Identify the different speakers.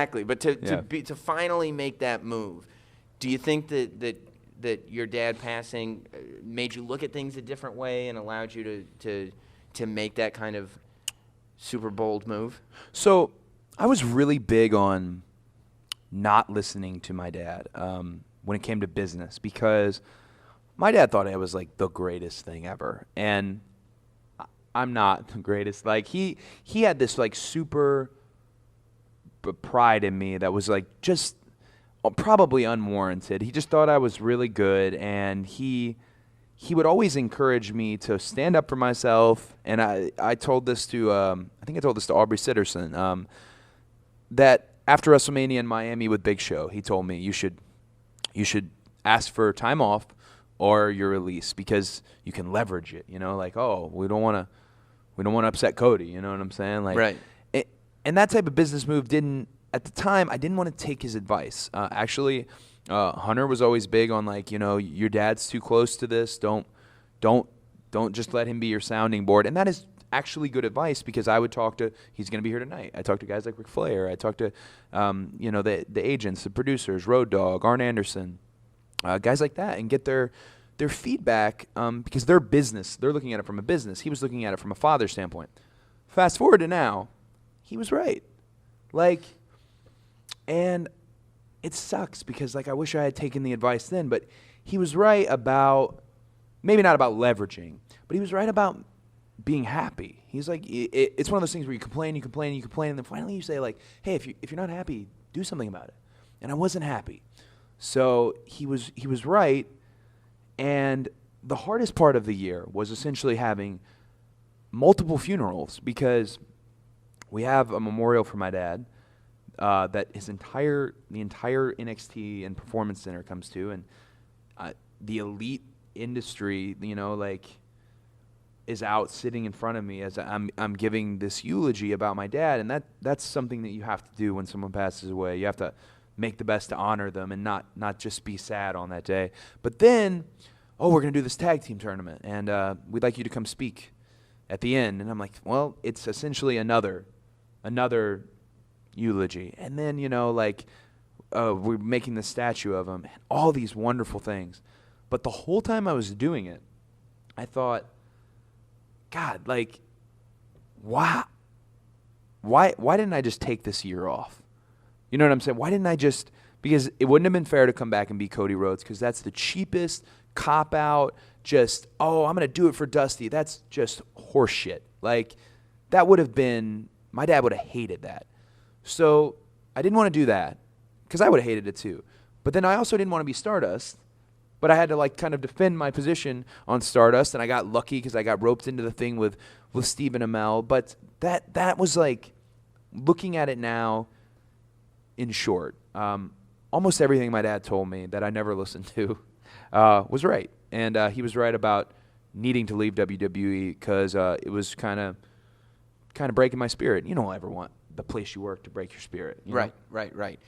Speaker 1: exactly. But to finally make that move, do you think that your dad passing made you look at things a different way and allowed you to make that kind of super bold move?
Speaker 2: So I was really big on not listening to my dad when it came to business, because my dad thought I was like the greatest thing ever, and I'm not the greatest. Like he had this like super pride in me that was like just probably unwarranted. He just thought I was really good, and he would always encourage me to stand up for myself. And I told this to I think I told this to Aubrey Sitterson, that after WrestleMania in Miami with Big Show, he told me you should ask for time off or your release, because you can leverage it. You know, like, oh, we don't want to upset Cody. You know what I'm saying? Like,
Speaker 1: right.
Speaker 2: And that type of business move didn't. At the time, I didn't want to take his advice. Actually, Hunter was always big on, like, you know, your dad's too close to this. Don't just let him be your sounding board. And that is actually good advice, because I would talk to. He's going to be here tonight. I talked to guys like Ric Flair. I talked to, you know, the agents, the producers, Road Dogg, Arn Anderson, guys like that, and get their feedback, because their business. They're looking at it from a business. He was looking at it from a father standpoint. Fast forward to now, he was right. Like. And it sucks, because, like, I wish I had taken the advice then, but he was right about, maybe not about leveraging, but he was right about being happy. He's like, it's one of those things where you complain, and then finally you say, like, hey, if you're not happy, do something about it. And I wasn't happy. So he was right, and the hardest part of the year was essentially having multiple funerals, because we have a memorial for my dad, that the entire NXT and Performance Center comes to, and the elite industry, you know, like, is out sitting in front of me as I'm giving this eulogy about my dad, and that's something that you have to do when someone passes away. You have to make the best to honor them and not just be sad on that day. But then, we're gonna do this tag team tournament, and we'd like you to come speak at the end. And I'm like, well, it's essentially another eulogy. And then, you know, like, we're making the statue of him, and all these wonderful things. But the whole time I was doing it, I thought, God, like, why didn't I just take this year off? You know what I'm saying? Why didn't I just, because it wouldn't have been fair to come back and be Cody Rhodes, because that's the cheapest cop-out, just, I'm going to do it for Dusty. That's just horseshit. Like, that would have been, my dad would have hated that. So I didn't want to do that, because I would have hated it too. But then I also didn't want to be Stardust, but I had to, like, kind of defend my position on Stardust, and I got lucky because I got roped into the thing with Stephen Amell. But that was, like, looking at it now, in short, almost everything my dad told me that I never listened to was right. And he was right about needing to leave WWE, because it was kind of breaking my spirit. You don't ever want the place you work to break your spirit. You know?
Speaker 1: Right.